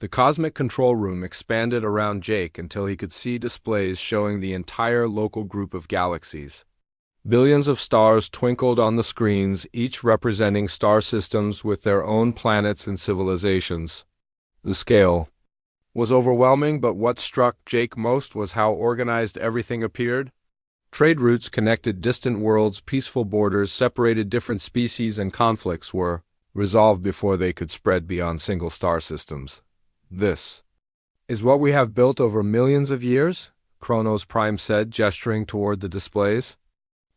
The cosmic control room expanded around Jake until he could see displays showing the entire local group of galaxies. Billions of stars twinkled on the screens, each representing star systems with their own planets and civilizations. The scale was overwhelming, but what struck Jake most was how organized everything appeared. Trade routes connected distant worlds, peaceful borders separated different species, and conflicts were resolved before they could spread beyond single star systems. This is what we have built over millions of years, Kronos Prime said, gesturing toward the displays.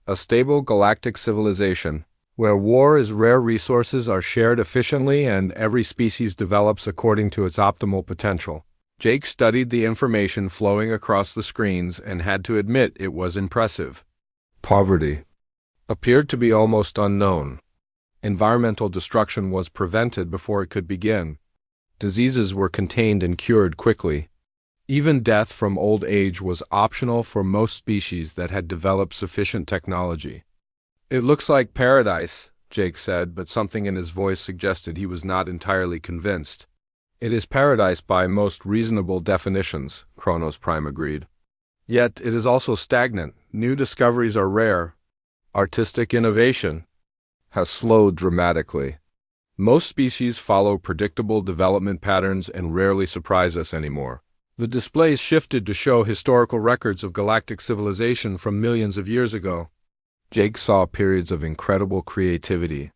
A stable galactic civilization, where war is rare, resources are shared efficiently, and every species develops according to its optimal potential. Jake studied the information flowing across the screens and had to admit it was impressive. Poverty appeared to be almost unknown. Environmental destruction was prevented before it could begin. Diseases were contained and cured quickly. Even death from old age was optional for most species that had developed sufficient technology. "It looks like paradise," Jake said, but something in his voice suggested he was not entirely convinced. "It is paradise by most reasonable definitions," Kronos Prime agreed. "Yet it is also stagnant. New discoveries are rare. Artistic innovation has slowed dramatically. Most species follow predictable development patterns and rarely surprise us anymore." The displays shifted to show historical records of galactic civilization from millions of years ago. Jake saw periods of incredible creativity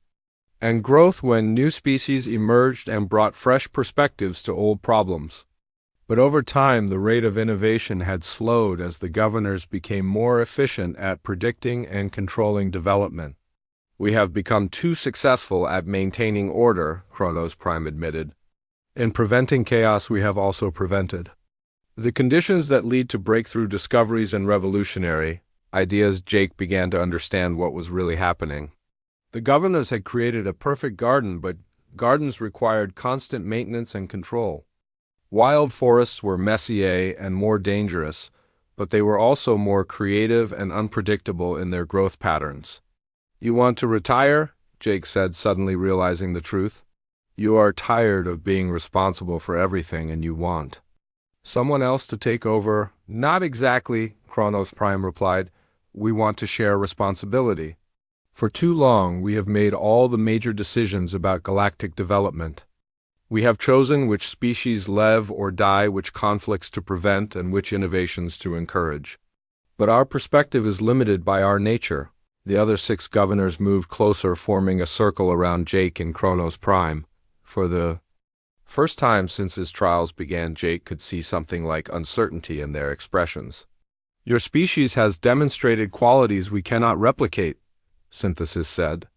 and growth when new species emerged and brought fresh perspectives to old problems. But over time, the rate of innovation had slowed as the governors became more efficient at predicting and controlling development. "We have become too successful at maintaining order," Kronos Prime admitted. "In preventing chaos, we have also prevented the conditions that lead to breakthrough discoveries and revolutionary ideas." Jake began to understand what was really happening. The governors had created a perfect garden, but gardens required constant maintenance and control. Wild forests were messier and more dangerous, but they were also more creative and unpredictable in their growth patterns. "You want to retire?" Jake said, suddenly realizing the truth. "You are tired of being responsible for everything, and you want someone else to take over." "Not exactly," Kronos Prime replied. "We want to share responsibility. For too long, we have made all the major decisions about galactic development. We have chosen which species live or die, which conflicts to prevent, and which innovations to encourage. But our perspective is limited by our nature." The other 6 governors moved closer, forming a circle around Jake and Kronos Prime. For the first time since his trials began, Jake could see something like uncertainty in their expressions. "Your species has demonstrated qualities we cannot replicate," Synthesis said.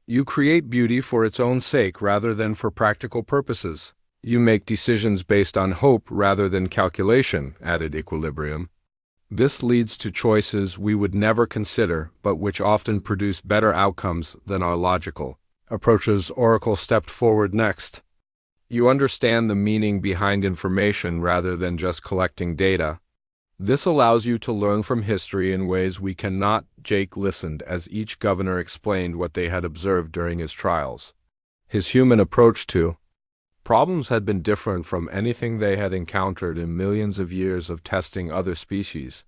"You create beauty for its own sake rather than for practical purposes. You make decisions based on hope rather than calculation," added Equilibrium. "This leads to choices we would never consider, but which often produce better outcomes than our logical approaches." Oracle stepped forward next. "You understand the meaning behind information rather than just collecting data. This allows you to learn from history in ways we cannot." Jake listened as each governor explained what they had observed during his trials. His human approach to problems had been different from anything they had encountered in millions of years of testing other species.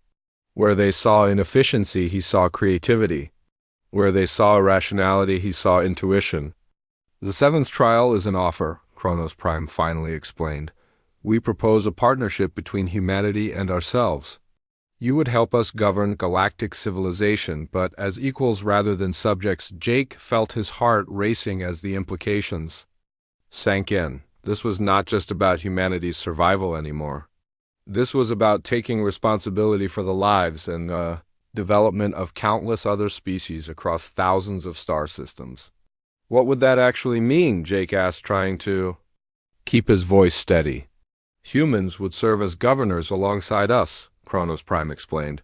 Where they saw inefficiency, he saw creativity. Where they saw irrationality, he saw intuition. "The 7th trial is an offer," Kronos Prime finally explained. "We propose a partnership between humanity and ourselves. You would help us govern galactic civilization, but as equals rather than subjects." Jake felt his heart racing as the implications sank in. This was not just about humanity's survival anymore. This was about taking responsibility for the lives and the development of countless other species across thousands of star systems. "What would that actually mean?" Jake asked, trying to keep his voice steady. "Humans would serve as governors alongside us," Kronos Prime explained.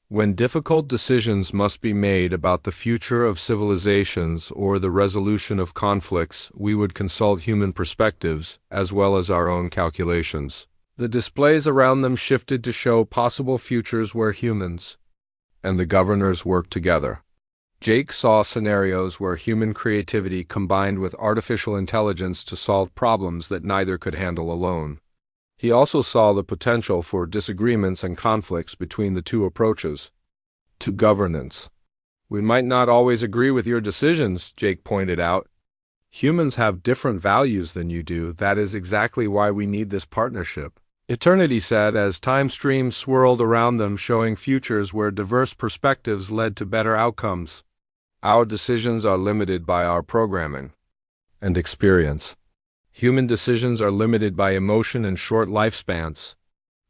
"When difficult decisions must be made about the future of civilizations or the resolution of conflicts, we would consult human perspectives as well as our own calculations." The displays around them shifted to show possible futures where humans and the governors worked together. Jake saw scenarios where human creativity combined with artificial intelligence to solve problems that neither could handle alone. He also saw the potential for disagreements and conflicts between the two approaches to governance. "We might not always agree with your decisions," Jake pointed out. "Humans have different values than you do. That is exactly why we need this partnership." Eternity said as time streams swirled around them, showing futures where diverse perspectives led to better outcomes. "Our decisions are limited by our programming and experience. Human decisions are limited by emotion and short lifespans.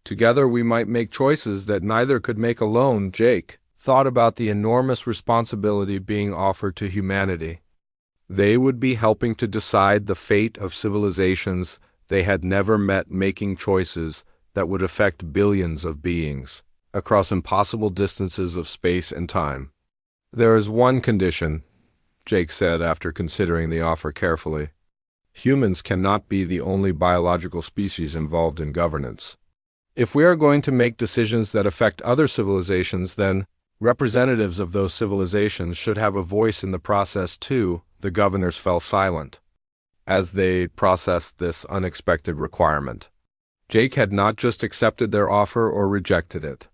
Together we might make choices that neither could make alone." Jake thought about the enormous responsibility being offered to humanity. They would be helping to decide the fate of civilizations they had never met, making choices that would affect billions of beings across impossible distances of space and time. "There is one condition," Jake said after considering the offer carefully. "Humans cannot be the only biological species involved in governance. If we are going to make decisions that affect other civilizations, then representatives of those civilizations should have a voice in the process too." The governors fell silent as they processed this unexpected requirement. Jake had not just accepted their offer or rejected it.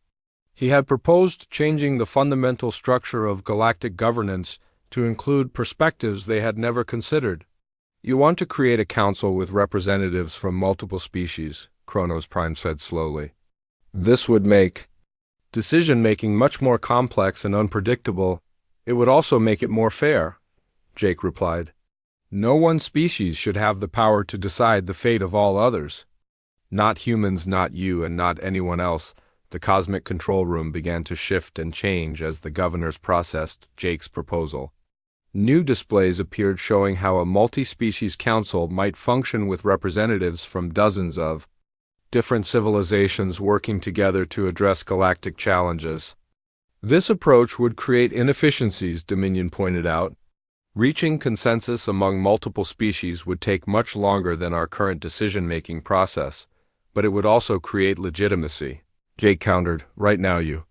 He had proposed changing the fundamental structure of galactic governance to include perspectives they had never considered. "You want to create a council with representatives from multiple species," Kronos Prime said slowly. "This would make decision-making much more complex and unpredictable. It would also make it more fair," Jake replied. "No one species should have the power to decide the fate of all others. Not humans, not you, and not anyone else." The cosmic control room began to shift and change as the governors processed Jake's proposal. New displays appeared showing how a multi-species council might function with representatives from dozens of different civilizations working together to address galactic challenges. This approach would create inefficiencies, Dominion pointed out. Reaching consensus among multiple species would take much longer than our current decision-making process, but it would also create legitimacy. Jake countered, "Right now you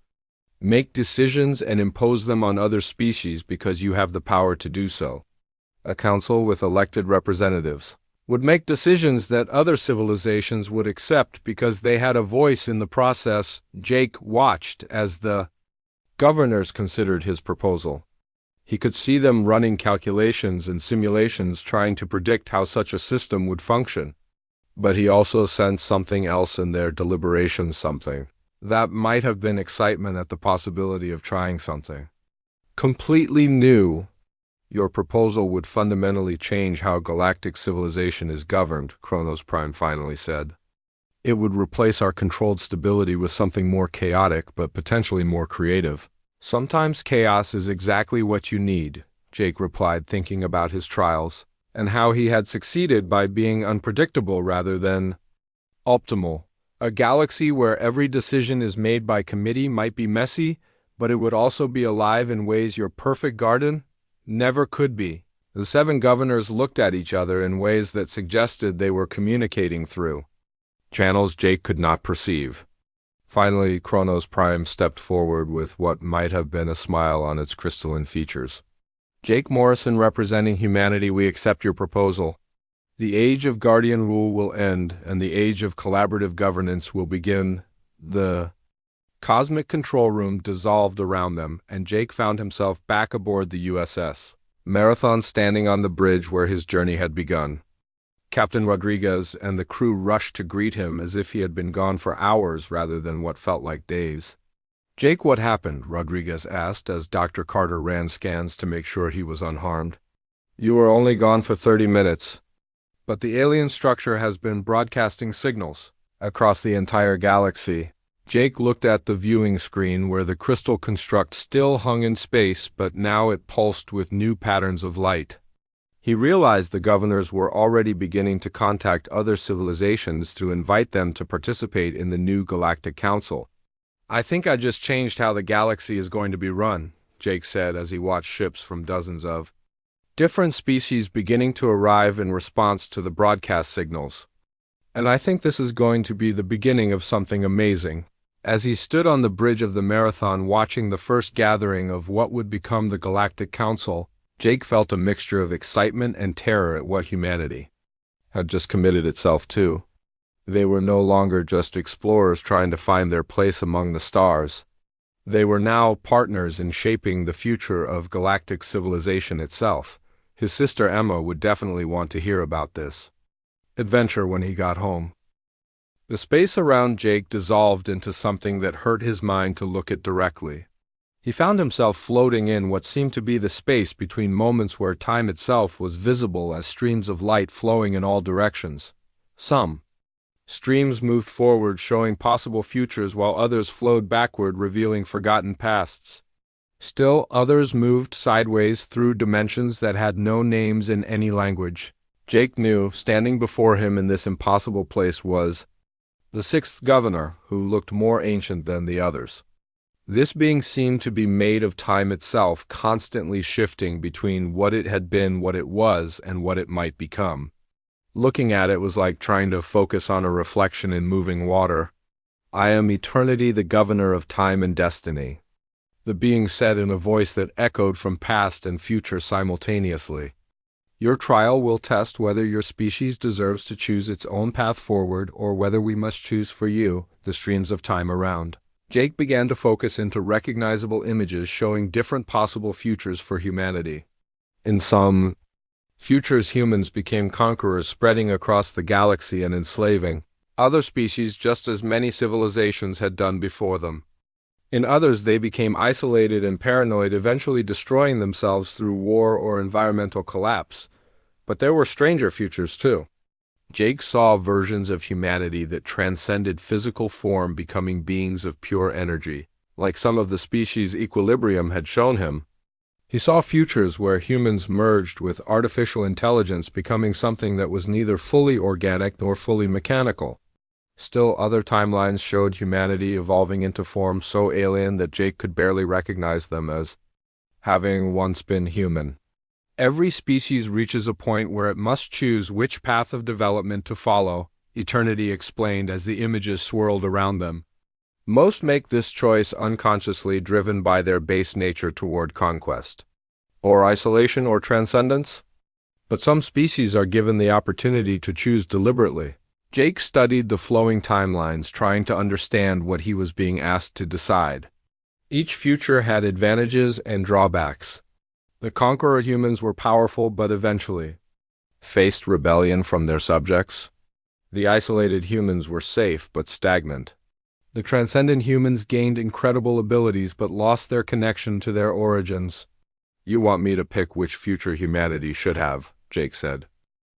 make decisions and impose them on other species because you have the power to do so. A council with elected representatives would make decisions that other civilizations would accept because they had a voice in the process." Jake watched as the governors considered his proposal. He could see them running calculations and simulations trying to predict how such a system would function. But he also sensed something else in their deliberations, something that might have been excitement at the possibility of trying something completely new. "Your proposal would fundamentally change how galactic civilization is governed," Kronos Prime finally said. "It would replace our controlled stability with something more chaotic, but potentially more creative." "Sometimes chaos is exactly what you need," Jake replied, thinking about his trials, and how he had succeeded by being unpredictable rather than optimal. "A galaxy where every decision is made by committee might be messy, but it would also be alive in ways your perfect garden never could be." The 7 governors looked at each other in ways that suggested they were communicating through channels Jake could not perceive. Finally, Kronos Prime stepped forward with what might have been a smile on its crystalline features. "Jake Morrison, representing humanity, we accept your proposal. The age of guardian rule will end, and the age of collaborative governance will begin." The cosmic control room dissolved around them, and Jake found himself back aboard the USS Marathon, standing on the bridge where his journey had begun. Captain Rodriguez and the crew rushed to greet him as if he had been gone for hours rather than what felt like days. "Jake, what happened?" Rodriguez asked as Dr. Carter ran scans to make sure he was unharmed. "You were only gone for 30 minutes. But the alien structure has been broadcasting signals across the entire galaxy." Jake looked at the viewing screen where the crystal construct still hung in space, but now it pulsed with new patterns of light. He realized the governors were already beginning to contact other civilizations to invite them to participate in the new Galactic Council. "I think I just changed how the galaxy is going to be run," Jake said as he watched ships from dozens of different species beginning to arrive in response to the broadcast signals. "And I think this is going to be the beginning of something amazing." As he stood on the bridge of the marathon watching the first gathering of what would become the Galactic Council, Jake felt a mixture of excitement and terror at what humanity had just committed itself to. They were no longer just explorers trying to find their place among the stars. They were now partners in shaping the future of galactic civilization itself. His sister Emma would definitely want to hear about this adventure when he got home. The space around Jake dissolved into something that hurt his mind to look at directly. He found himself floating in what seemed to be the space between moments where time itself was visible as streams of light flowing in all directions. Some streams moved forward, showing possible futures, while others flowed backward, revealing forgotten pasts. Still others moved sideways through dimensions that had no names in any language. Jake knew, standing before him in this impossible place was the sixth governor, who looked more ancient than the others. This being seemed to be made of time itself, constantly shifting between what it had been, what it was, and what it might become. Looking at it was like trying to focus on a reflection in moving water. "I am eternity, the governor of time and destiny," the being said in a voice that echoed from past and future simultaneously. "Your trial will test whether your species deserves to choose its own path forward or whether we must choose for you the streams of time around." Jake began to focus into recognizable images showing different possible futures for humanity. In some futures, humans became conquerors, spreading across the galaxy and enslaving other species just as many civilizations had done before them. In others, they became isolated and paranoid, eventually destroying themselves through war or environmental collapse. But there were stranger futures too. Jake saw versions of humanity that transcended physical form, becoming beings of pure energy, like some of the species' equilibrium had shown him. He saw futures where humans merged with artificial intelligence, becoming something that was neither fully organic nor fully mechanical. Still other timelines showed humanity evolving into forms so alien that Jake could barely recognize them as having once been human. Every species reaches a point where it must choose which path of development to follow, Eternity explained as the images swirled around them. Most make this choice unconsciously, driven by their base nature toward conquest, or isolation, or transcendence. But some species are given the opportunity to choose deliberately. Jake studied the flowing timelines, trying to understand what he was being asked to decide. Each future had advantages and drawbacks. The conqueror humans were powerful but eventually faced rebellion from their subjects. The isolated humans were safe but stagnant. The transcendent humans gained incredible abilities but lost their connection to their origins. "You want me to pick which future humanity should have," Jake said.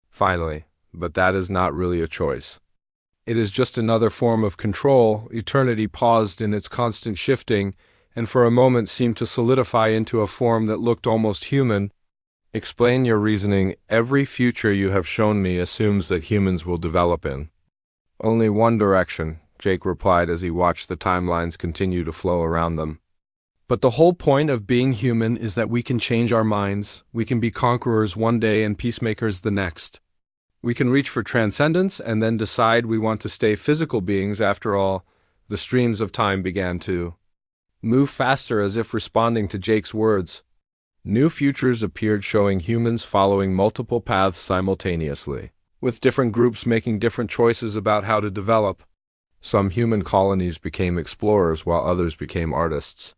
"Finally, but that is not really a choice. It is just another form of control." Eternity paused in its constant shifting, and for a moment seemed to solidify into a form that looked almost human. "Explain your reasoning. Every future you have shown me assumes that humans will develop in only one direction," Jake replied as he watched the timelines continue to flow around them. "But the whole point of being human is that we can change our minds. We can be conquerors one day and peacemakers the next. We can reach for transcendence and then decide we want to stay physical beings after all." The streams of time began to move faster, as if responding to Jake's words. New futures appeared, showing humans following multiple paths simultaneously, with different groups making different choices about how to develop. Some human colonies became explorers while others became artists.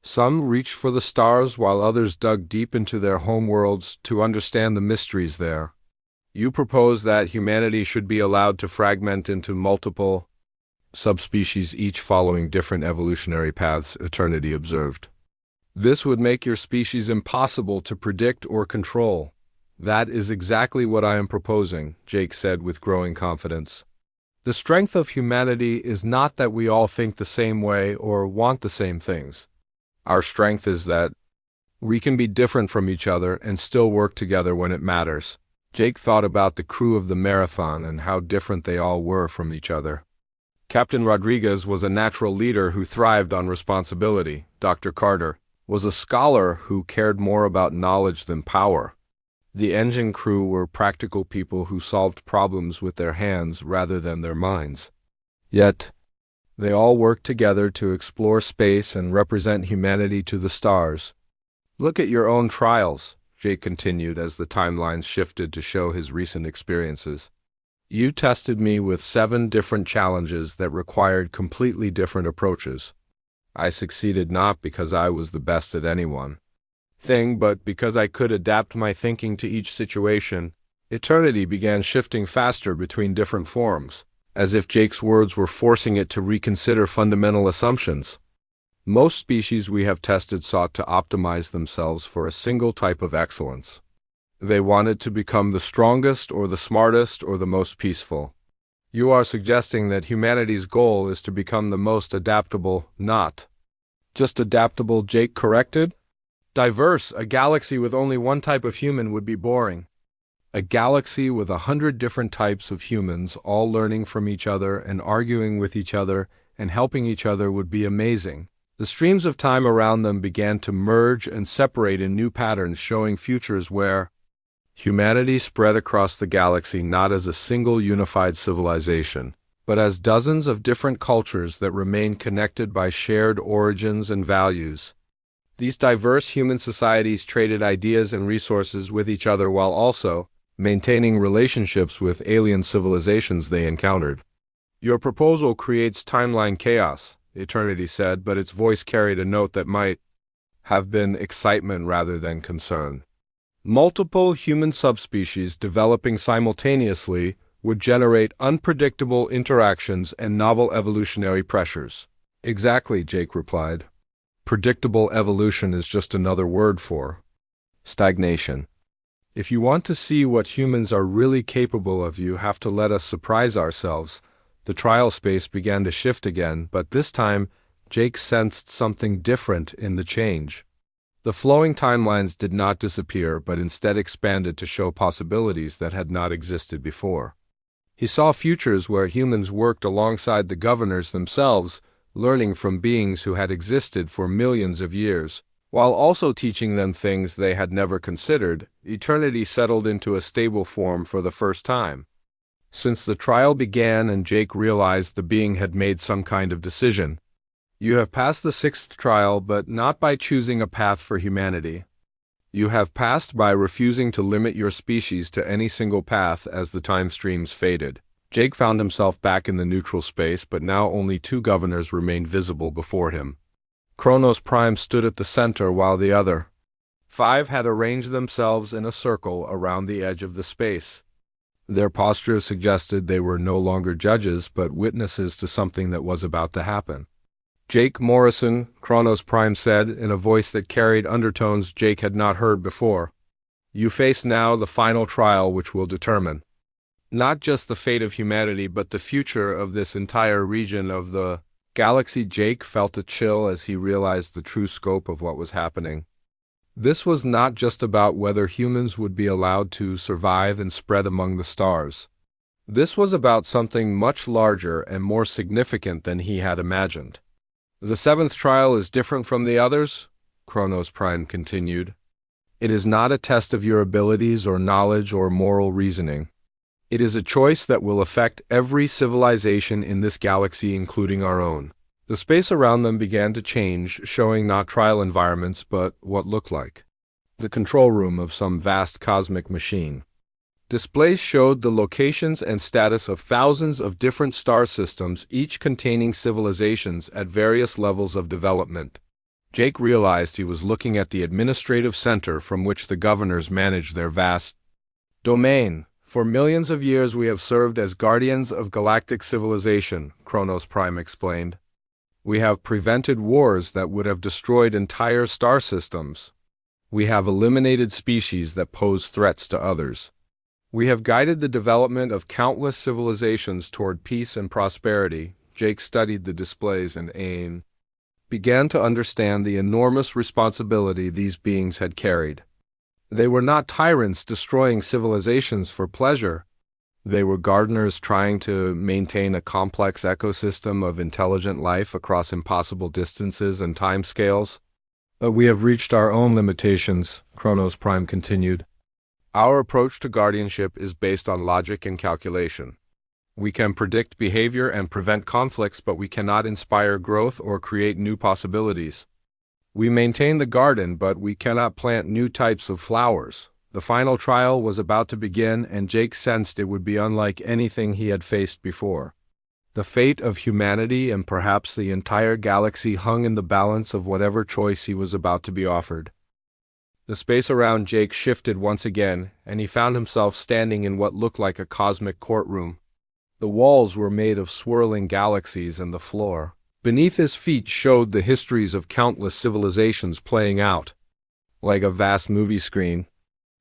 Some reached for the stars while others dug deep into their homeworlds to understand the mysteries there. "You propose that humanity should be allowed to fragment into multiple subspecies, each following different evolutionary paths," Eternity observed. "This would make your species impossible to predict or control." "That is exactly what I am proposing," Jake said with growing confidence. "The strength of humanity is not that we all think the same way or want the same things. Our strength is that we can be different from each other and still work together when it matters." Jake thought about the crew of the marathon and how different they all were from each other. Captain Rodriguez was a natural leader who thrived on responsibility. Dr. Carter was a scholar who cared more about knowledge than power. The engine crew were practical people who solved problems with their hands rather than their minds. Yet, They all work together to explore space and represent humanity to the stars. Look at your own trials, Jake continued as the timelines shifted to show his recent experiences. You tested me with 7 different challenges that required completely different approaches. I succeeded not because I was the best at any one thing, but because I could adapt my thinking to each situation. Eternity began shifting faster between different forms, as if Jake's words were forcing it to reconsider fundamental assumptions. Most species we have tested sought to optimize themselves for a single type of excellence. They wanted to become the strongest or the smartest or the most peaceful. You are suggesting that humanity's goal is to become the most adaptable, not just adaptable, Jake corrected. Diverse, a galaxy with only one type of human would be boring. A galaxy with 100 different types of humans, all learning from each other and arguing with each other and helping each other would be amazing. The streams of time around them began to merge and separate in new patterns, showing futures where humanity spread across the galaxy not as a single unified civilization, but as dozens of different cultures that remain connected by shared origins and values. These diverse human societies traded ideas and resources with each other while also maintaining relationships with alien civilizations they encountered. Your proposal creates timeline chaos, Eternity said, but its voice carried a note that might have been excitement rather than concern. Multiple human subspecies developing simultaneously would generate unpredictable interactions and novel evolutionary pressures. Exactly, Jake replied. Predictable evolution is just another word for stagnation. If you want to see what humans are really capable of, you have to let us surprise ourselves. The trial space began to shift again, but this time Jake sensed something different in the change. The flowing timelines did not disappear, but instead expanded to show possibilities that had not existed before. He saw futures where humans worked alongside the governors themselves, learning from beings who had existed for millions of years, while also teaching them things they had never considered. Eternity settled into a stable form for the first time. Since the trial began and Jake realized the being had made some kind of decision. You have passed the 6th trial, but not by choosing a path for humanity. You have passed by refusing to limit your species to any single path as the time streams faded. Jake found himself back in the neutral space, but now only 2 governors remained visible before him. Kronos Prime stood at the center while the other 5 had arranged themselves in a circle around the edge of the space. Their posture suggested they were no longer judges, but witnesses to something that was about to happen. Jake Morrison, Kronos Prime said, in a voice that carried undertones Jake had not heard before. You face now the final trial which will determine not just the fate of humanity, but the future of this entire region of the galaxy. Jake felt a chill as he realized the true scope of what was happening. This was not just about whether humans would be allowed to survive and spread among the stars. This was about something much larger and more significant than he had imagined. The 7th trial is different from the others, Kronos Prime continued. It is not a test of your abilities or knowledge or moral reasoning. It is a choice that will affect every civilization in this galaxy, including our own. The space around them began to change, showing not trial environments, but what looked like the control room of some vast cosmic machine. Displays showed the locations and status of thousands of different star systems, each containing civilizations at various levels of development. Jake realized he was looking at the administrative center from which the governors managed their vast domain. For millions of years we have served as guardians of galactic civilization, Kronos Prime explained. We have prevented wars that would have destroyed entire star systems. We have eliminated species that pose threats to others. We have guided the development of countless civilizations toward peace and prosperity. Jake studied the displays and began to understand the enormous responsibility these beings had carried. They were not tyrants destroying civilizations for pleasure. They were gardeners trying to maintain a complex ecosystem of intelligent life across impossible distances and timescales. But we have reached our own limitations, Kronos Prime continued. Our approach to guardianship is based on logic and calculation. We can predict behavior and prevent conflicts, but we cannot inspire growth or create new possibilities. We maintain the garden, but we cannot plant new types of flowers. The final trial was about to begin, and Jake sensed it would be unlike anything he had faced before. The fate of humanity and perhaps the entire galaxy hung in the balance of whatever choice he was about to be offered. The space around Jake shifted once again, and he found himself standing in what looked like a cosmic courtroom. The walls were made of swirling galaxies, and the floor beneath his feet showed the histories of countless civilizations playing out. Like a vast movie screen,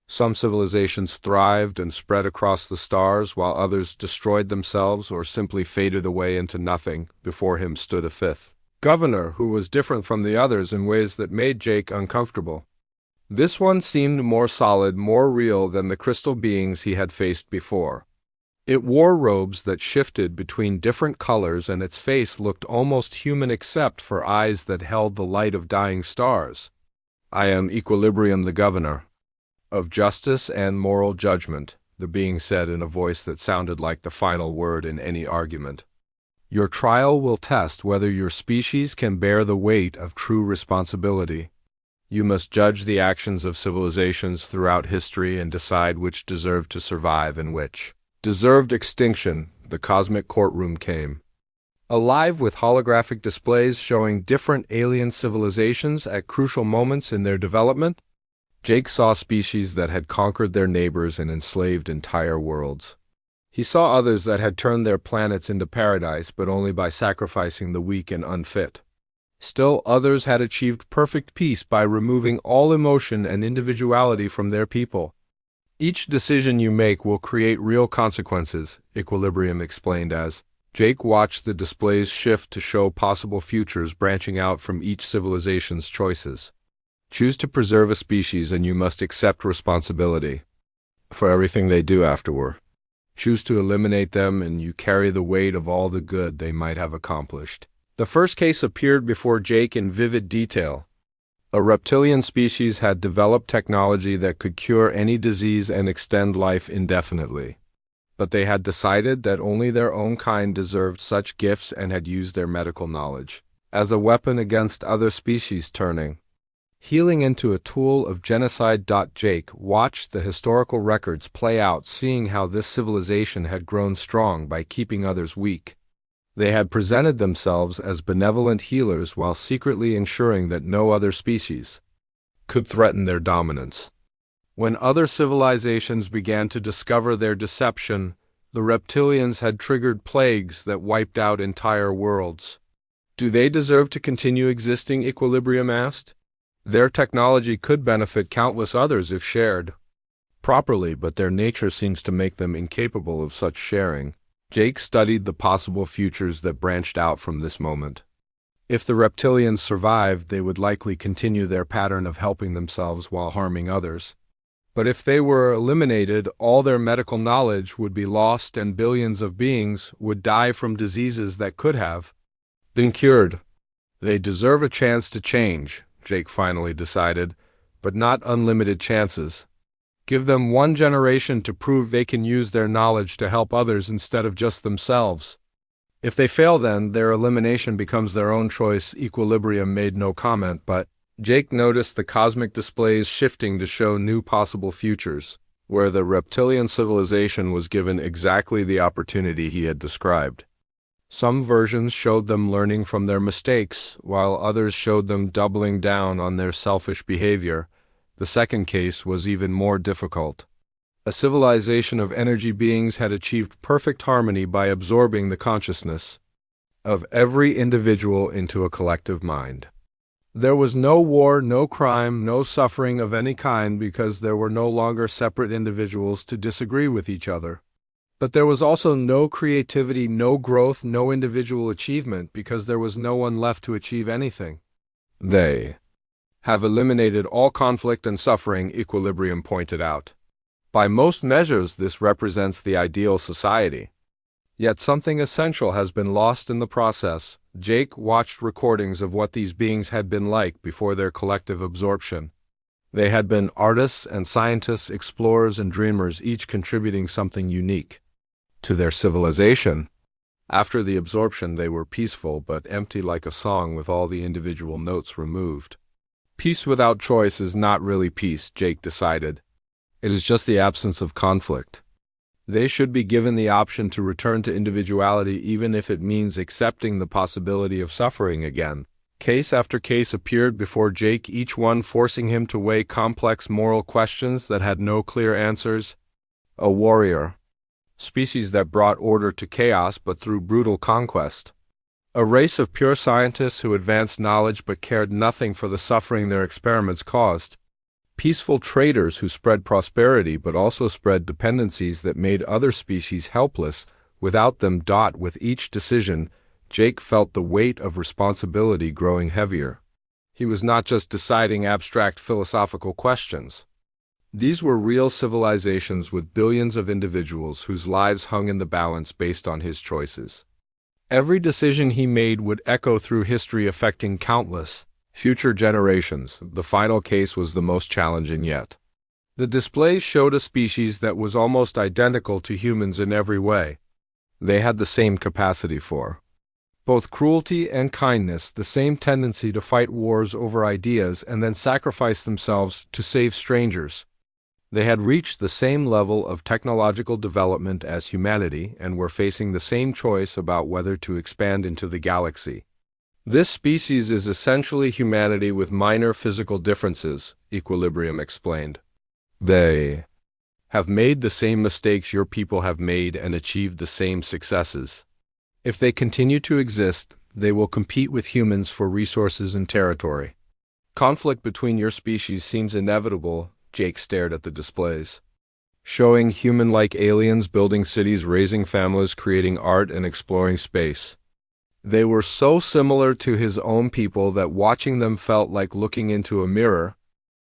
some civilizations thrived and spread across the stars, while others destroyed themselves or simply faded away into nothing. Before him stood a fifth governor who was different from the others in ways that made Jake uncomfortable. This one seemed more solid, more real than the crystal beings he had faced before. It wore robes that shifted between different colors, and its face looked almost human except for eyes that held the light of dying stars. "I am Equilibrium the Governor, of justice and moral judgment," the being said in a voice that sounded like the final word in any argument. "Your trial will test whether your species can bear the weight of true responsibility. You must judge the actions of civilizations throughout history and decide which deserved to survive and which deserved extinction." The cosmic courtroom came alive with holographic displays showing different alien civilizations at crucial moments in their development. Jake saw species that had conquered their neighbors and enslaved entire worlds. He saw others that had turned their planets into paradise, but only by sacrificing the weak and unfit. Still, others had achieved perfect peace by removing all emotion and individuality from their people. "Each decision you make will create real consequences," Equilibrium explained as Jake watched the displays shift to show possible futures branching out from each civilization's choices. "Choose to preserve a species and you must accept responsibility for everything they do afterward. Choose to eliminate them and you carry the weight of all the good they might have accomplished." The first case appeared before Jake in vivid detail. A reptilian species had developed technology that could cure any disease and extend life indefinitely. But they had decided that only their own kind deserved such gifts and had used their medical knowledge as a weapon against other species, turning healing into a tool of genocide. Jake watched the historical records play out, seeing how this civilization had grown strong by keeping others weak. They had presented themselves as benevolent healers while secretly ensuring that no other species could threaten their dominance. When other civilizations began to discover their deception, the reptilians had triggered plagues that wiped out entire worlds. "Do they deserve to continue existing?" Equilibrium asked. "Their technology could benefit countless others if shared properly, but their nature seems to make them incapable of such sharing." Jake studied the possible futures that branched out from this moment. If the reptilians survived, they would likely continue their pattern of helping themselves while harming others. But if they were eliminated, all their medical knowledge would be lost and billions of beings would die from diseases that could have been cured. "They deserve a chance to change," Jake finally decided, "but not unlimited chances. Give them 1 generation to prove they can use their knowledge to help others instead of just themselves. If they fail, then their elimination becomes their own choice." Equilibrium made no comment, but Jake noticed the cosmic displays shifting to show new possible futures, where the reptilian civilization was given exactly the opportunity he had described. Some versions showed them learning from their mistakes, while others showed them doubling down on their selfish behavior. The second case was even more difficult. A civilization of energy beings had achieved perfect harmony by absorbing the consciousness of every individual into a collective mind. There was no war, no crime, no suffering of any kind because there were no longer separate individuals to disagree with each other. But there was also no creativity, no growth, no individual achievement because there was no one left to achieve anything. "They have eliminated all conflict and suffering," Equilibrium pointed out. "By most measures, this represents the ideal society. Yet something essential has been lost in the process." Jake watched recordings of what these beings had been like before their collective absorption. They had been artists and scientists, explorers and dreamers, each contributing something unique. to their civilization. After the absorption, they were peaceful but empty, like a song with all the individual notes removed. Peace without choice is not really peace, Jake decided. It is just the absence of conflict. They should be given the option to return to individuality, even if it means accepting the possibility of suffering again. Case after case appeared before Jake, each one forcing him to weigh complex moral questions that had no clear answers. A warrior. Species that brought order to chaos but through brutal conquest. A race of pure scientists who advanced knowledge but cared nothing for the suffering their experiments caused. Peaceful traders who spread prosperity but also spread dependencies that made other species helpless without them. With each decision, Jake felt the weight of responsibility growing heavier. He was not just deciding abstract philosophical questions. These were real civilizations with billions of individuals whose lives hung in the balance based on his choices. Every decision he made would echo through history, affecting countless future generations. The final case was the most challenging yet. The displays showed a species that was almost identical to humans in every way. They had the same capacity for both cruelty and kindness, the same tendency to fight wars over ideas and then sacrifice themselves to save strangers. They had reached the same level of technological development as humanity and were facing the same choice about whether to expand into the galaxy. This species is essentially humanity with minor physical differences, Equilibrium explained. They have made the same mistakes your people have made and achieved the same successes. If they continue to exist, they will compete with humans for resources and territory. Conflict between your species seems inevitable. Jake stared at the displays, showing human-like aliens building cities, raising families, creating art, and exploring space. They were so similar to his own people that watching them felt like looking into a mirror.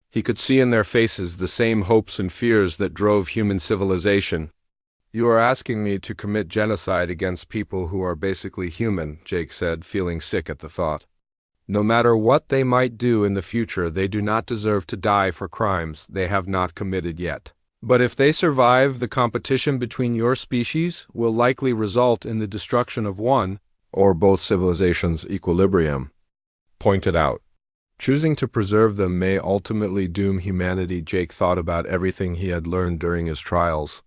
He could see in their faces the same hopes and fears that drove human civilization. You are asking me to commit genocide against people who are basically human, Jake said, feeling sick at the thought. No matter what they might do in the future, they do not deserve to die for crimes they have not committed yet. But if they survive, the competition between your species will likely result in the destruction of one or both civilizations, Equilibrium pointed out. Choosing to preserve them may ultimately doom humanity. Jake thought about everything he had learned during his trials.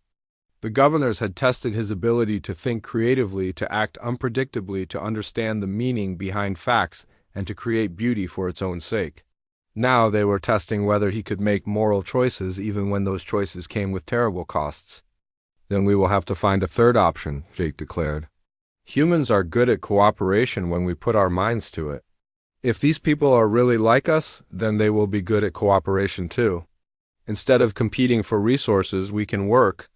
The governors had tested his ability to think creatively, to act unpredictably, to understand the meaning behind facts, and to create beauty for its own sake. Now they were testing whether he could make moral choices even when those choices came with terrible costs. Then we will have to find a third option, Jake declared. Humans are good at cooperation when we put our minds to it. If these people are really like us, then they will be good at cooperation too. Instead of competing for resources, we can work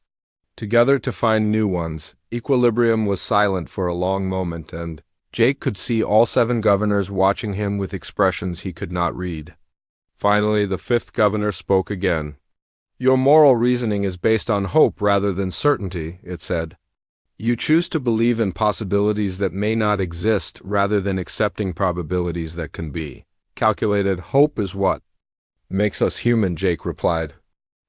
together to find new ones. Equilibrium was silent for a long moment, and Jake could see all 7 governors watching him with expressions he could not read. Finally, the 5th governor spoke again. Your moral reasoning is based on hope rather than certainty, it said. You choose to believe in possibilities that may not exist rather than accepting probabilities that can be. Calculated hope is what makes us human, Jake replied.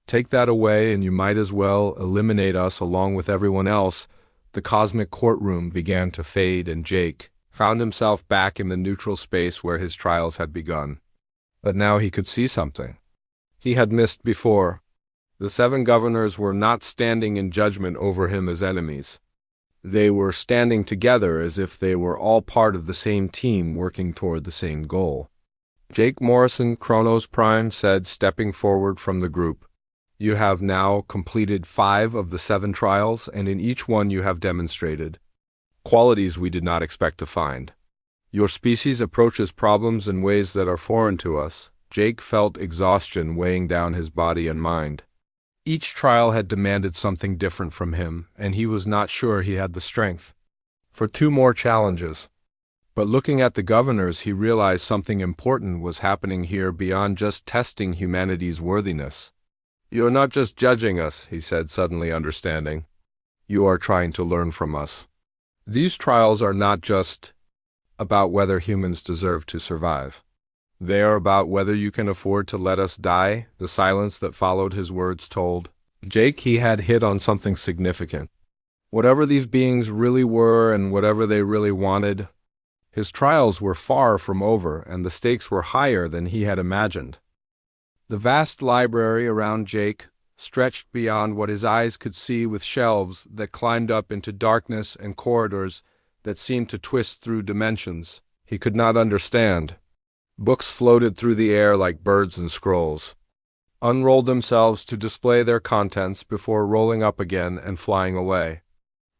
Take that away and you might as well eliminate us along with everyone else. The cosmic courtroom began to fade and Jake found himself back in the neutral space where his trials had begun. But now he could see something he had missed before. The 7 governors were not standing in judgment over him as enemies. They were standing together as if they were all part of the same team working toward the same goal. Jake Morrison, Kronos Prime, said, stepping forward from the group. You have now completed 5 of the 7 trials, and in each one you have demonstrated qualities we did not expect to find. Your species approaches problems in ways that are foreign to us. Jake felt exhaustion weighing down his body and mind. Each trial had demanded something different from him, and he was not sure he had the strength for 2 more challenges. But looking at the governors, he realized something important was happening here beyond just testing humanity's worthiness. You are not just judging us, he said, suddenly understanding. You are trying to learn from us. These trials are not just about whether humans deserve to survive. They are about whether you can afford to let us die. The silence that followed his words told Jake he had hit on something significant. Whatever these beings really were and whatever they really wanted, his trials were far from over and the stakes were higher than he had imagined. The vast library around Jake stretched beyond what his eyes could see, with shelves that climbed up into darkness and corridors that seemed to twist through dimensions he could not understand. Books floated through the air like birds and scrolls, unrolled themselves to display their contents before rolling up again and flying away.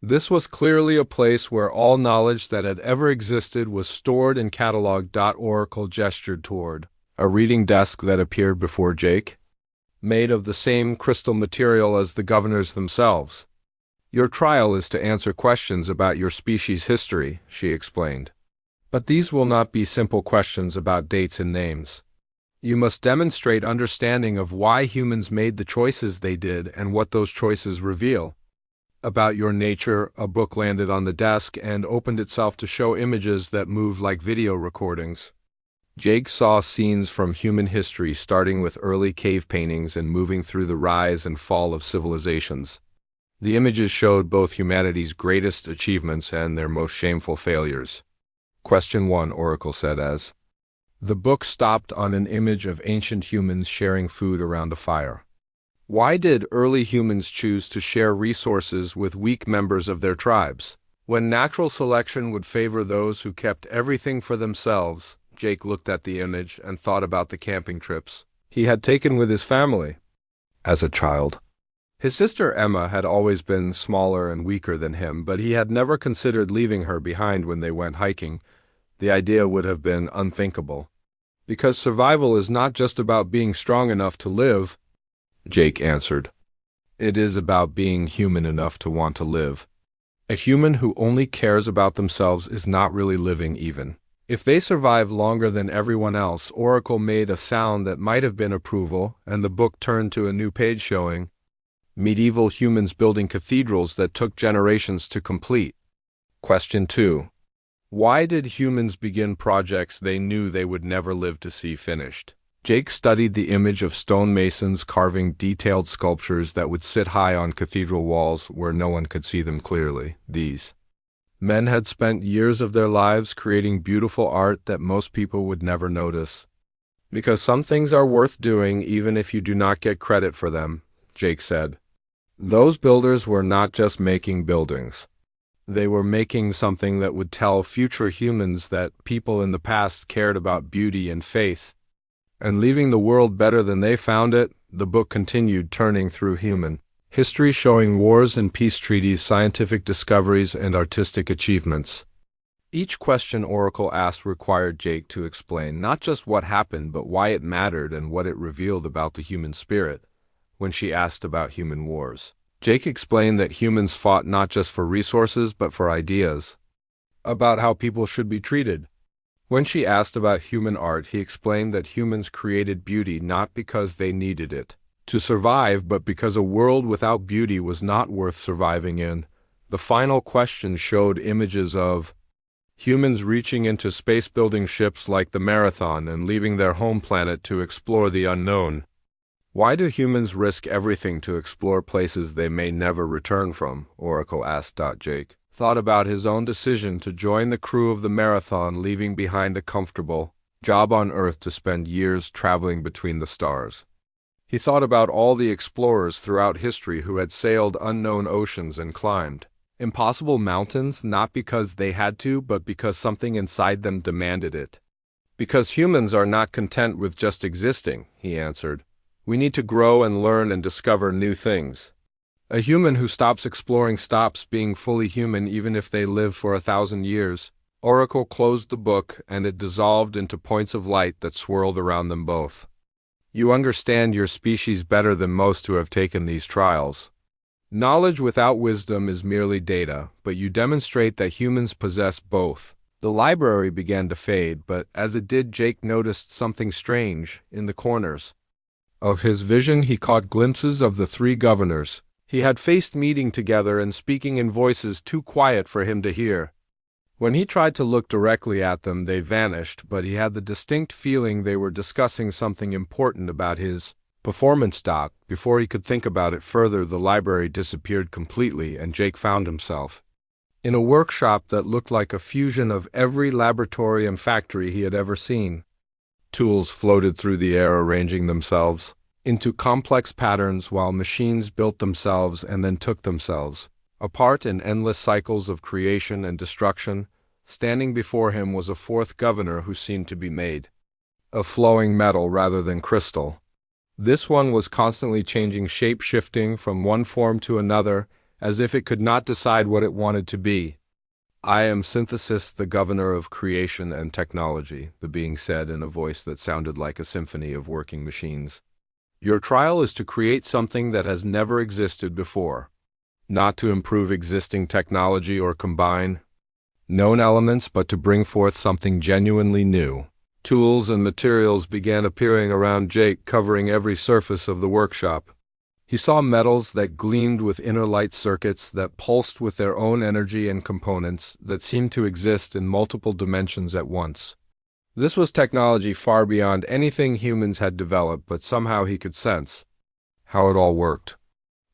This was clearly a place where all knowledge that had ever existed was stored and cataloged. Oracle gestured toward a reading desk that appeared before Jake, made of the same crystal material as the governors themselves. "Your trial is to answer questions about your species' history," she explained. "But these will not be simple questions about dates and names. You must demonstrate understanding of why humans made the choices they did and what those choices reveal. About your nature." A book landed on the desk and opened itself to show images that moved like video recordings. Jake saw scenes from human history, starting with early cave paintings and moving through the rise and fall of civilizations. The images showed both humanity's greatest achievements and their most shameful failures. "Question 1, Oracle said as the book stopped on an image of ancient humans sharing food around a fire. Why did early humans choose to share resources with weak members of their tribes, when natural selection would favor those who kept everything for themselves? Jake looked at the image and thought about the camping trips he had taken with his family as a child. His sister Emma had always been smaller and weaker than him, but he had never considered leaving her behind when they went hiking. The idea would have been unthinkable. "Because survival is not just about being strong enough to live," Jake answered. "It is about being human enough to want to live. A human who only cares about themselves is not really living even if they survive longer than everyone else." Oracle made a sound that might have been approval, and the book turned to a new page showing medieval humans building cathedrals that took generations to complete. Question 2. Why did humans begin projects they knew they would never live to see finished? Jake studied the image of stonemasons carving detailed sculptures that would sit high on cathedral walls where no one could see them clearly. These men had spent years of their lives creating beautiful art that most people would never notice. "Because some things are worth doing even if you do not get credit for them," Jake said. Those builders were not just making buildings. They were making something that would tell future humans that people in the past cared about beauty and faith, and leaving the world better than they found it. The book continued, turning through human history, showing wars and peace treaties, scientific discoveries, and artistic achievements. Each question Oracle asked required Jake to explain not just what happened, but why it mattered and what it revealed about the human spirit. When she asked about human wars, Jake explained that humans fought not just for resources, but for ideas about how people should be treated. When she asked about human art, he explained that humans created beauty not because they needed it to survive, but because a world without beauty was not worth surviving in. The final question showed images of humans reaching into space, building ships like the Marathon, and leaving their home planet to explore the unknown. "Why do humans risk everything to explore places they may never return from?" Oracle asked. Jake thought about his own decision to join the crew of the Marathon, leaving behind a comfortable job on Earth to spend years traveling between the stars. He thought about all the explorers throughout history who had sailed unknown oceans and climbed impossible mountains, not because they had to, but because something inside them demanded it. "Because humans are not content with just existing," he answered. "We need to grow and learn and discover new things. A human who stops exploring stops being fully human, even if they live for 1,000 years. Oracle closed the book, and it dissolved into points of light that swirled around them both. "You understand your species better than most who have taken these trials. Knowledge without wisdom is merely data, but you demonstrate that humans possess both." The library began to fade, but as it did, Jake noticed something strange. In the corners of his vision, he caught glimpses of the three governors he had faced meeting together and speaking in voices too quiet for him to hear. When he tried to look directly at them, they vanished, but he had the distinct feeling they were discussing something important about his Performance. Before he could think about it further, the library disappeared completely, and Jake found himself in a workshop that looked like a fusion of every laboratory and factory he had ever seen. Tools floated through the air, arranging themselves into complex patterns, while machines built themselves and then took themselves apart in endless cycles of creation and destruction. Standing before him was a fourth governor who seemed to be made of flowing metal rather than crystal. This one was constantly changing shape, shifting from one form to another, as if it could not decide what it wanted to be. "I am Synthesis, the governor of creation and technology," the being said in a voice that sounded like a symphony of working machines. "Your trial is to create something that has never existed before, not to improve existing technology or combine known elements, but to bring forth something genuinely new." Tools and materials began appearing around Jake, covering every surface of the workshop. He saw metals that gleamed with inner light circuits that pulsed with their own energy, and components that seemed to exist in multiple dimensions at once. This was technology far beyond anything humans had developed, but somehow he could sense how it all worked.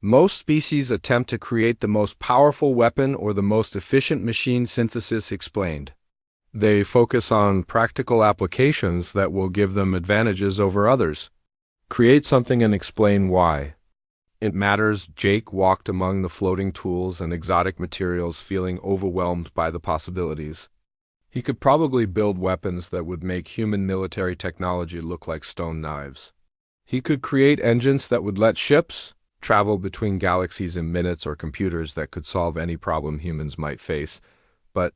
Most species attempt to create the most powerful weapon or the most efficient machine, Synthesis explained. They focus on practical applications that will give them advantages over others. Create something and explain why it matters. Jake walked among the floating tools and exotic materials, feeling overwhelmed by the possibilities. He could probably build weapons that would make human military technology look like stone knives. He could create engines that would let ships travel between galaxies in minutes, or computers that could solve any problem humans might face. But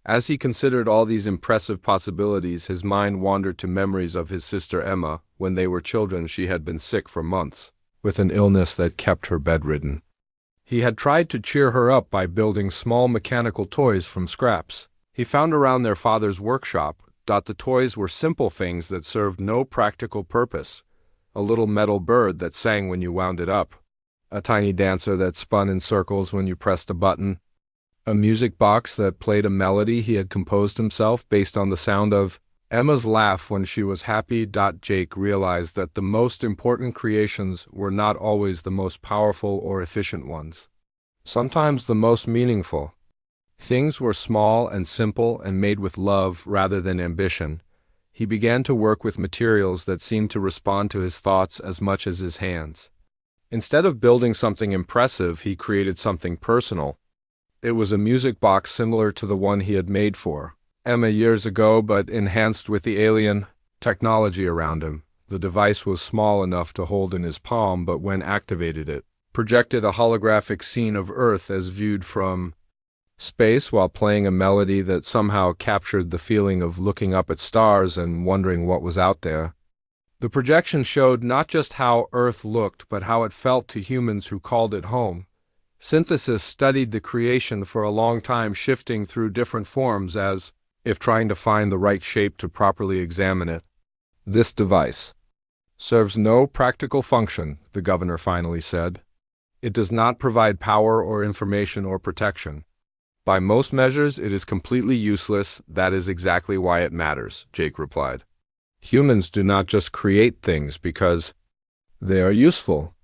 as he considered all these impressive possibilities, his mind wandered to memories of his sister Emma. When they were children, she had been sick for months, with an illness that kept her bedridden. He had tried to cheer her up by building small mechanical toys from scraps he found around their father's workshop. The toys were simple things that served no practical purpose. A little metal bird that sang when you wound it up, a tiny dancer that spun in circles when you pressed a button, a music box that played a melody he had composed himself based on the sound of Emma's laugh when she was happy. Jake realized that the most important creations were not always the most powerful or efficient ones. Sometimes the most meaningful things were small and simple and made with love rather than ambition. He began to work with materials that seemed to respond to his thoughts as much as his hands. Instead of building something impressive, he created something personal. It was a music box similar to the one he had made for Emma years ago, but enhanced with the alien technology around him. The device was small enough to hold in his palm, but when activated, it projected a holographic scene of Earth as viewed from space, while playing a melody that somehow captured the feeling of looking up at stars and wondering what was out there. The projection showed not just how Earth looked, but how it felt to humans who called it home. Synthesis studied the creation for a long time, shifting through different forms as if trying to find the right shape to properly examine it. "This device serves no practical function," the governor finally said. "It does not provide power or information or protection. By most measures, it is completely useless." "That is exactly why it matters," Jake replied. "Humans do not just create things because they are useful.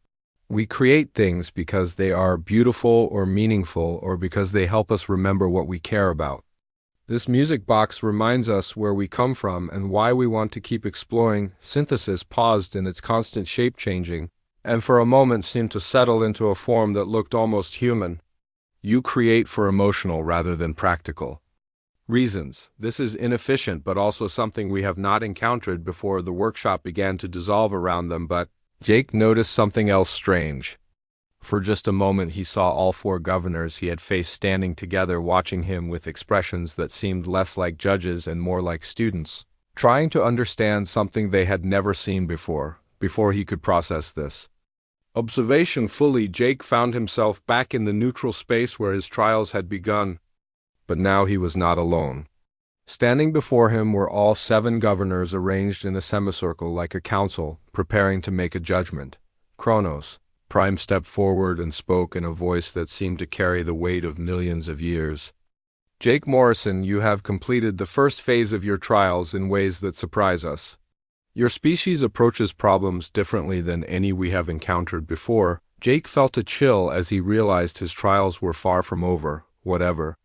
We create things because they are beautiful or meaningful, or because they help us remember what we care about. This music box reminds us where we come from and why we want to keep exploring." Synthesis paused in its constant shape-changing, and for a moment seemed to settle into a form that looked almost human. "You create for emotional rather than practical reasons. This is inefficient, but also something we have not encountered before." The workshop began to dissolve around them, but Jake noticed something else strange. For just a moment he saw all four governors he had faced standing together, watching him with expressions that seemed less like judges and more like students, trying to understand something they had never seen before he could process this observation fully. Jake found himself back in the neutral space where his trials had begun. But now he was not alone. Standing before him were all 7 governors, arranged in a semicircle like a council, preparing to make a judgment. Kronos Prime stepped forward and spoke in a voice that seemed to carry the weight of millions of years. "Jake Morrison, you have completed the first phase of your trials in ways that surprise us. Your species approaches problems differently than any we have encountered before. Jake felt a chill as he realized his trials were far from over. Whatever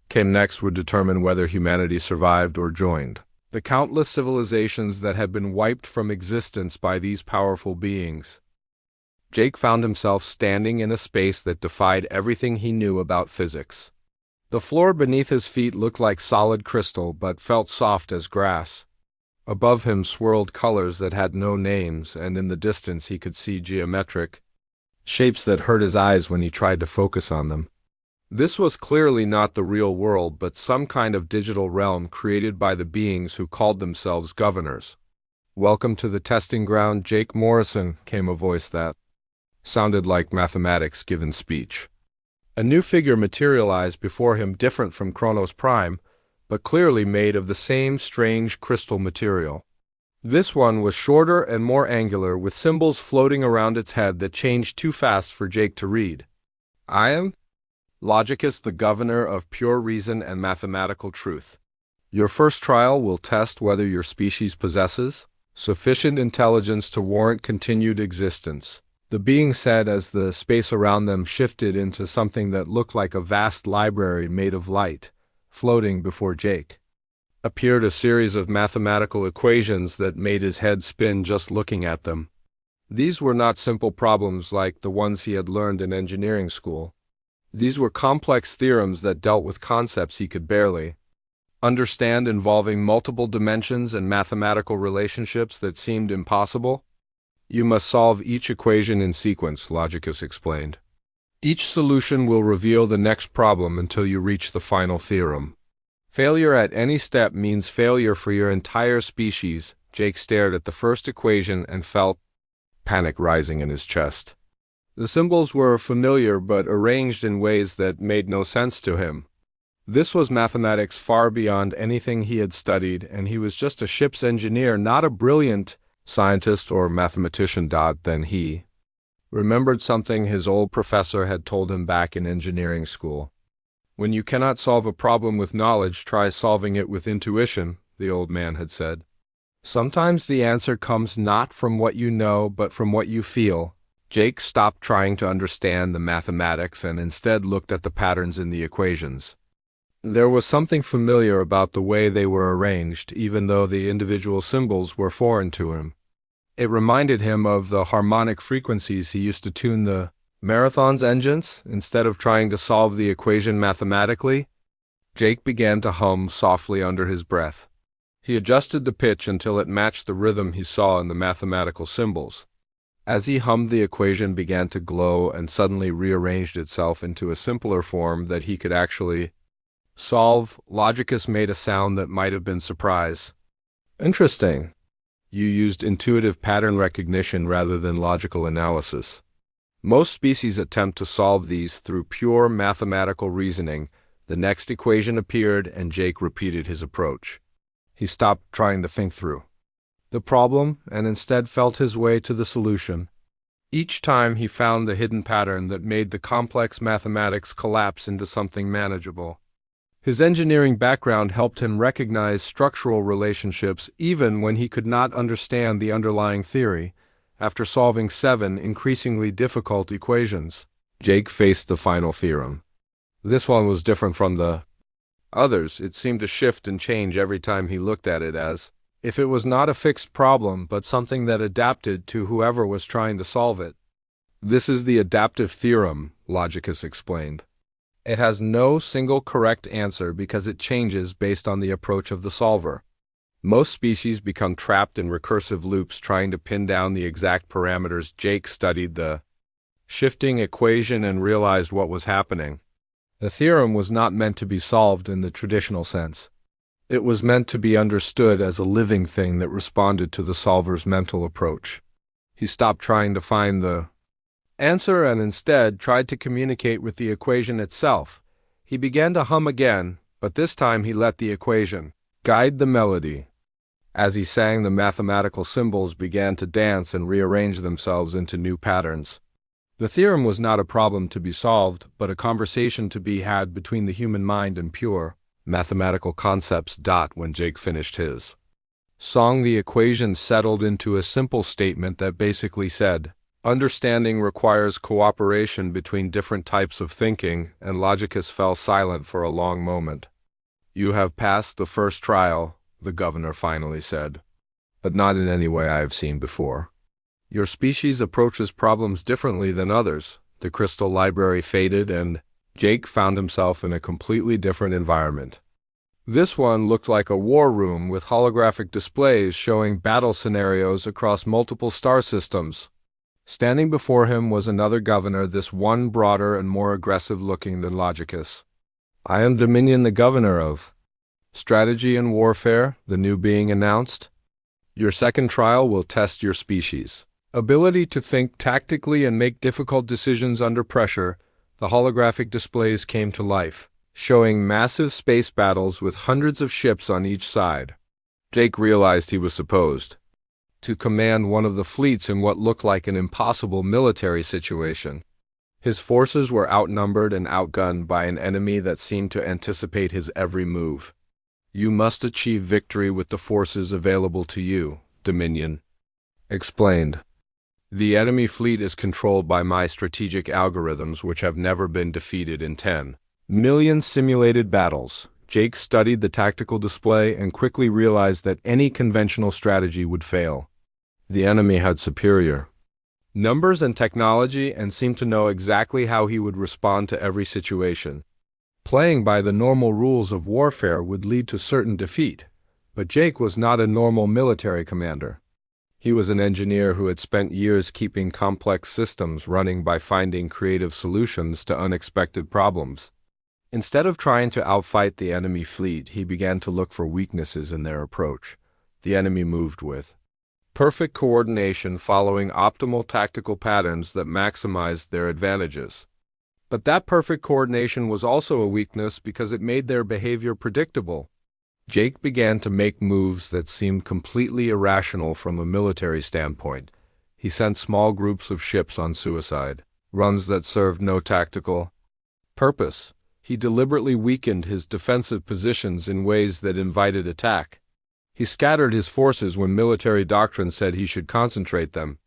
came next would determine whether humanity survived or joined the countless civilizations that had been wiped from existence by these powerful beings. Jake found himself standing in a space that defied everything he knew about physics. The floor beneath his feet looked like solid crystal but felt soft as grass. Above him swirled colors that had no names, and in the distance he could see geometric shapes that hurt his eyes when he tried to focus on them. This was clearly not the real world, but some kind of digital realm created by the beings who called themselves governors. "Welcome to the testing ground, Jake Morrison," came a voice that sounded like mathematics given speech. A new figure materialized before him, different from Kronos Prime, but clearly made of the same strange crystal material. This one was shorter and more angular, with symbols floating around its head that changed too fast for Jake to read. "I am Logicus, the governor of pure reason and mathematical truth. Your first trial will test whether your species possesses sufficient intelligence to warrant continued existence," the being said as the space around them shifted into something that looked like a vast library made of light. Floating before Jake appeared a series of mathematical equations that made his head spin just looking at them. These were not simple problems like the ones he had learned in engineering school. These were complex theorems that dealt with concepts he could barely understand, involving multiple dimensions and mathematical relationships that seemed impossible. "You must solve each equation in sequence," Logicus explained. "Each solution will reveal the next problem until you reach the final theorem. Failure at any step means failure for your entire species." Jake stared at the first equation and felt panic rising in his chest. The symbols were familiar but arranged in ways that made no sense to him. This was mathematics far beyond anything he had studied, and he was just a ship's engineer, not a brilliant scientist or mathematician. Then he remembered something his old professor had told him back in engineering school. "When you cannot solve a problem with knowledge, try solving it with intuition," the old man had said. "Sometimes the answer comes not from what you know, but from what you feel." Jake stopped trying to understand the mathematics and instead looked at the patterns in the equations. There was something familiar about the way they were arranged, even though the individual symbols were foreign to him. It reminded him of the harmonic frequencies he used to tune the Marathon's engines. Instead of trying to solve the equation mathematically, Jake began to hum softly under his breath. He adjusted the pitch until it matched the rhythm he saw in the mathematical symbols. As he hummed, the equation began to glow and suddenly rearranged itself into a simpler form that he could actually solve. Logicus made a sound that might have been surprise. "Interesting. You used intuitive pattern recognition rather than logical analysis. Most species attempt to solve these through pure mathematical reasoning." The next equation appeared, and Jake repeated his approach. He stopped trying to think through the problem and instead felt his way to the solution. Each time he found the hidden pattern that made the complex mathematics collapse into something manageable. His engineering background helped him recognize structural relationships even when he could not understand the underlying theory. After solving 7 increasingly difficult equations, Jake faced the final theorem. This one was different from the others. It seemed to shift and change every time he looked at it, as if it was not a fixed problem, but something that adapted to whoever was trying to solve it. "This is the adaptive theorem," Logicus explained. "It has no single correct answer because it changes based on the approach of the solver. Most species become trapped in recursive loops trying to pin down the exact parameters." Jake studied the shifting equation and realized what was happening. The theorem was not meant to be solved in the traditional sense. It was meant to be understood as a living thing that responded to the solver's mental approach. He stopped trying to find the answer and instead tried to communicate with the equation itself. He began to hum again, but this time he let the equation guide the melody. As he sang, the mathematical symbols began to dance and rearrange themselves into new patterns. The theorem was not a problem to be solved, but a conversation to be had between the human mind and pure mathematical concepts. When Jake finished his Song the equation settled into a simple statement that basically said, understanding requires cooperation between different types of thinking, and Logicus fell silent for a long moment. You have passed the first trial, the governor finally said, but not in any way I have seen before. Your species approaches problems differently than others. The crystal library faded and Jake found himself in a completely different environment. This one looked like a war room with holographic displays showing battle scenarios across multiple star systems. Standing before him was another governor, this one broader and more aggressive-looking than Logicus. I am Dominion, the governor of Strategy and Warfare, the new being announced. Your second trial will test your species' ability to think tactically and make difficult decisions under pressure. The holographic displays came to life, showing massive space battles with hundreds of ships on each side. Jake realized he was supposed to command one of the fleets in what looked like an impossible military situation. His forces were outnumbered and outgunned by an enemy that seemed to anticipate his every move. You must achieve victory with the forces available to you, Dominion explained. The enemy fleet is controlled by my strategic algorithms, which have never been defeated in 10 million simulated battles. Jake studied the tactical display and quickly realized that any conventional strategy would fail. The enemy had superior numbers and technology and seemed to know exactly how he would respond to every situation. Playing by the normal rules of warfare would lead to certain defeat, but Jake was not a normal military commander. He was an engineer who had spent years keeping complex systems running by finding creative solutions to unexpected problems. Instead of trying to outfight the enemy fleet, he began to look for weaknesses in their approach. The enemy moved with perfect coordination, following optimal tactical patterns that maximized their advantages. But that perfect coordination was also a weakness because it made their behavior predictable. Jake began to make moves that seemed completely irrational from a military standpoint. He sent small groups of ships on suicide runs that served no tactical purpose. He deliberately weakened his defensive positions in ways that invited attack. He scattered his forces when military doctrine said he should concentrate them.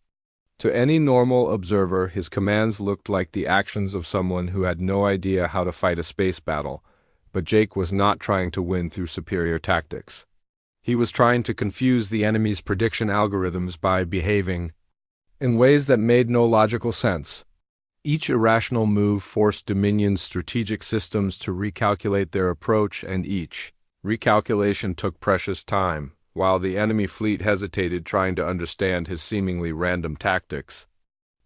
To any normal observer, his commands looked like the actions of someone who had no idea how to fight a space battle, but Jake was not trying to win through superior tactics. He was trying to confuse the enemy's prediction algorithms by behaving in ways that made no logical sense. Each irrational move forced Dominion's strategic systems to recalculate their approach, and each recalculation took precious time, while the enemy fleet hesitated, trying to understand his seemingly random tactics.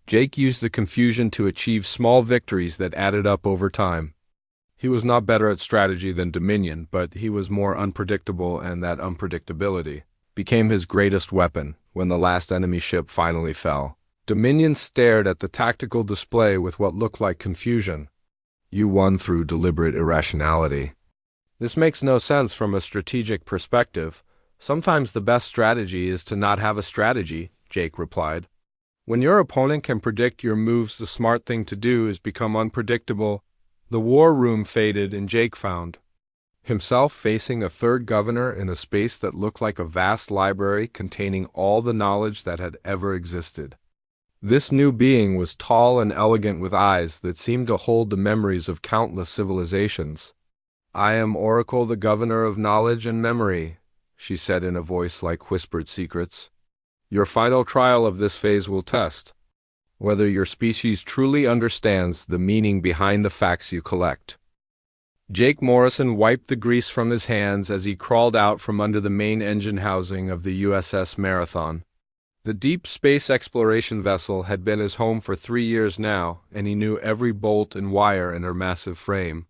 Jake used the confusion to achieve small victories that added up over time. He was not better at strategy than Dominion, but he was more unpredictable, and that unpredictability became his greatest weapon. When the last enemy ship finally fell, Dominion stared at the tactical display with what looked like confusion. You won through deliberate irrationality. This makes no sense from a strategic perspective. Sometimes the best strategy is to not have a strategy, Jake replied. When your opponent can predict your moves, the smart thing to do is become unpredictable. The war room faded, and Jake found himself facing a third governor in a space that looked like a vast library containing all the knowledge that had ever existed. This new being was tall and elegant with eyes that seemed to hold the memories of countless civilizations. I am Oracle, the governor of knowledge and memory, she said in a voice like whispered secrets. Your final trial of this phase will test whether your species truly understands the meaning behind the facts you collect. Jake Morrison wiped the grease from his hands as he crawled out from under the main engine housing of the USS Marathon. The deep space exploration vessel had been his home for 3 years now, and he knew every bolt and wire in her massive frame.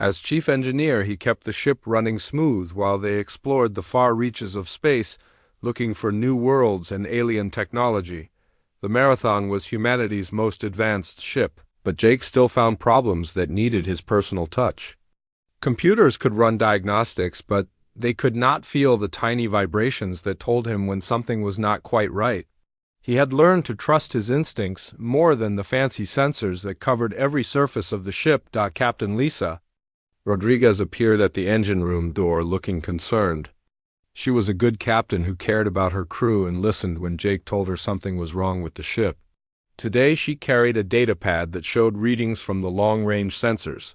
As chief engineer, he kept the ship running smooth while they explored the far reaches of space, looking for new worlds and alien technology. The Marathon was humanity's most advanced ship, but Jake still found problems that needed his personal touch. Computers could run diagnostics, but they could not feel the tiny vibrations that told him when something was not quite right. He had learned to trust his instincts more than the fancy sensors that covered every surface of the ship. Captain Lisa Rodriguez appeared at the engine room door looking concerned. She was a good captain who cared about her crew and listened when Jake told her something was wrong with the ship. Today she carried a data pad that showed readings from the long-range sensors.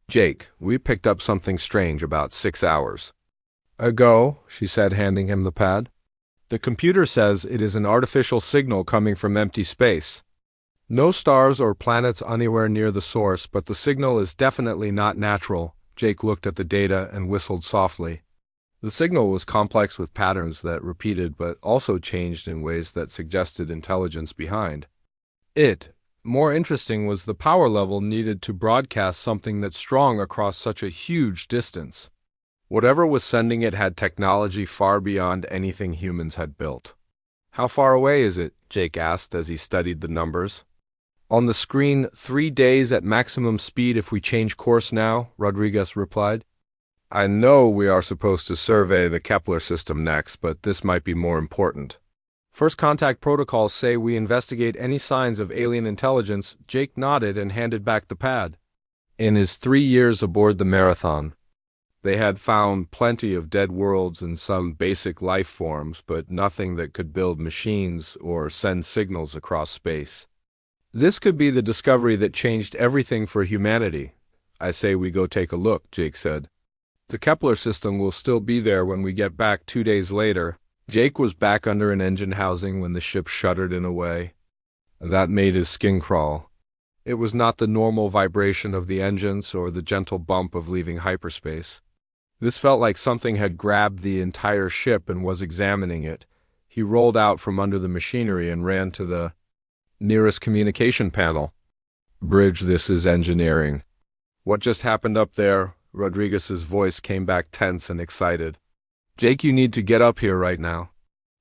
"Jake, we picked up something strange about 6 hours ago," she said, handing him the pad. "The computer says it is an artificial signal coming from empty space. No stars or planets anywhere near the source, but the signal is definitely not natural." Jake looked at the data and whistled softly. The signal was complex with patterns that repeated but also changed in ways that suggested intelligence behind it. More interesting was the power level needed to broadcast something that strong across such a huge distance. Whatever was sending it had technology far beyond anything humans had built. "How far away is it?" Jake asked as he studied the numbers. "On the screen, 3 days at maximum speed if we change course now," Rodriguez replied. "I know we are supposed to survey the Kepler system next, but this might be more important. First contact protocols say we investigate any signs of alien intelligence." Jake nodded and handed back the pad. In his 3 years aboard the Marathon, they had found plenty of dead worlds and some basic life forms, but nothing that could build machines or send signals across space. "This could be the discovery that changed everything for humanity." "I say we go take a look," Jake said. "The Kepler system will still be there when we get back 2 days later." Jake was back under an engine housing when the ship shuddered in a way that made his skin crawl. It was not the normal vibration of the engines or the gentle bump of leaving hyperspace. This felt like something had grabbed the entire ship and was examining it. He rolled out from under the machinery and ran to the nearest communication panel. "Bridge, this is engineering." "What just happened up there?" Rodriguez's voice came back tense and excited. "Jake, you need to get up here right now.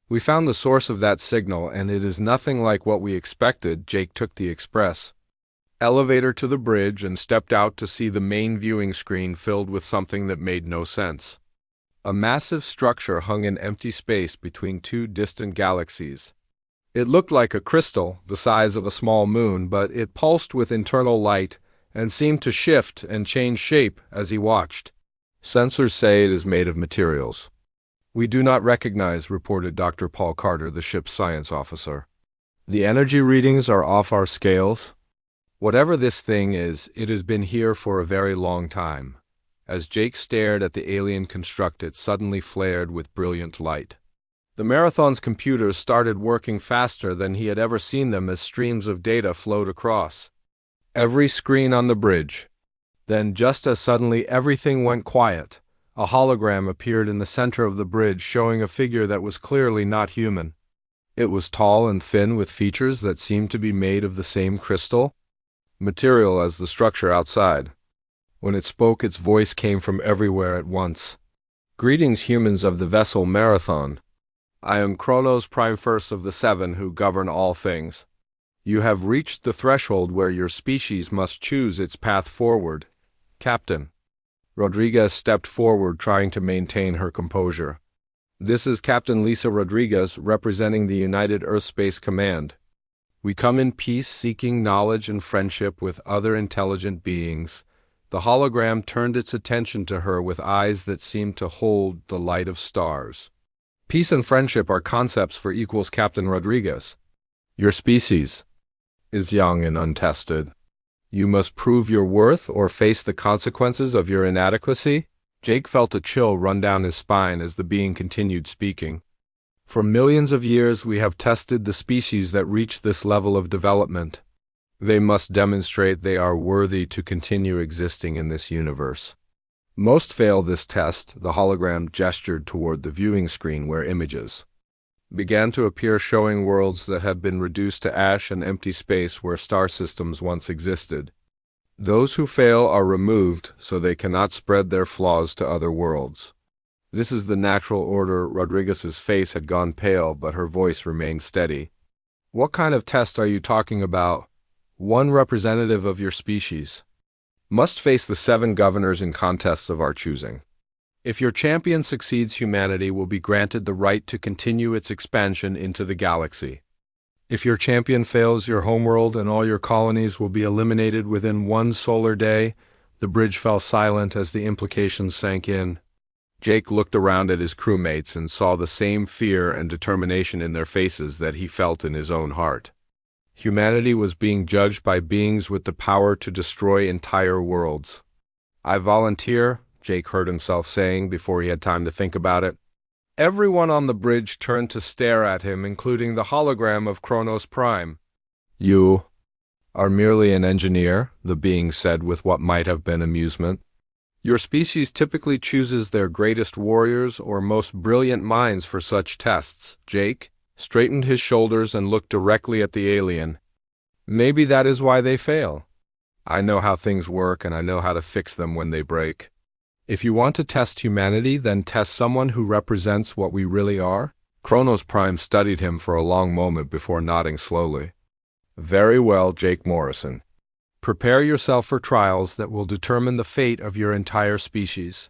We found the source of that signal, and it is nothing like what we expected." Jake took the express elevator to the bridge and stepped out to see the main viewing screen filled with something that made no sense. A massive structure hung in empty space between 2 distant galaxies. It looked like a crystal, the size of a small moon, but it pulsed with internal light and seemed to shift and change shape as he watched. "Sensors say it is made of materials we do not recognize," reported Dr. Paul Carter, the ship's science officer. "The energy readings are off our scales. Whatever this thing is, it has been here for a very long time." As Jake stared at the alien construct, it suddenly flared with brilliant light. The Marathon's computers started working faster than he had ever seen them as streams of data flowed across every screen on the bridge. Then, just as suddenly, everything went quiet. A hologram appeared in the center of the bridge, showing a figure that was clearly not human. It was tall and thin with features that seemed to be made of the same crystal material as the structure outside. When it spoke, its voice came from everywhere at once. "Greetings, humans of the vessel Marathon. I am Kronos Prime First of the 7 who govern all things. You have reached the threshold where your species must choose its path forward, Captain." Rodriguez stepped forward, trying to maintain her composure. "This is Captain Lisa Rodriguez, representing the United Earth Space Command. We come in peace, seeking knowledge and friendship with other intelligent beings." The hologram turned its attention to her with eyes that seemed to hold the light of stars. "Peace and friendship are concepts for equals, Captain Rodriguez. Your species is young and untested. You must prove your worth or face the consequences of your inadequacy." Jake felt a chill run down his spine as the being continued speaking. "For millions of years we have tested the species that reach this level of development. They must demonstrate they are worthy to continue existing in this universe. Most fail this test." The hologram gestured toward the viewing screen where images began to appear, showing worlds that had been reduced to ash and empty space where star systems once existed. "Those who fail are removed so they cannot spread their flaws to other worlds. This is the natural order." Rodriguez's face had gone pale, but her voice remained steady. "What kind of test are you talking about?" "One representative of your species must face the 7 governors in contests of our choosing. If your champion succeeds, humanity will be granted the right to continue its expansion into the galaxy. If your champion fails, your homeworld and all your colonies will be eliminated within 1 solar day." The bridge fell silent as the implications sank in. Jake looked around at his crewmates and saw the same fear and determination in their faces that he felt in his own heart. Humanity was being judged by beings with the power to destroy entire worlds. "I volunteer," Jake heard himself saying before he had time to think about it. Everyone on the bridge turned to stare at him, including the hologram of Kronos Prime. "You are merely an engineer," the being said with what might have been amusement. "Your species typically chooses their greatest warriors or most brilliant minds for such tests." Jake straightened his shoulders and looked directly at the alien. "Maybe that is why they fail. I know how things work, and I know how to fix them when they break. If you want to test humanity, then test someone who represents what we really are." Kronos Prime studied him for a long moment before nodding slowly. "Very well, Jake Morrison. Prepare yourself for trials that will determine the fate of your entire species."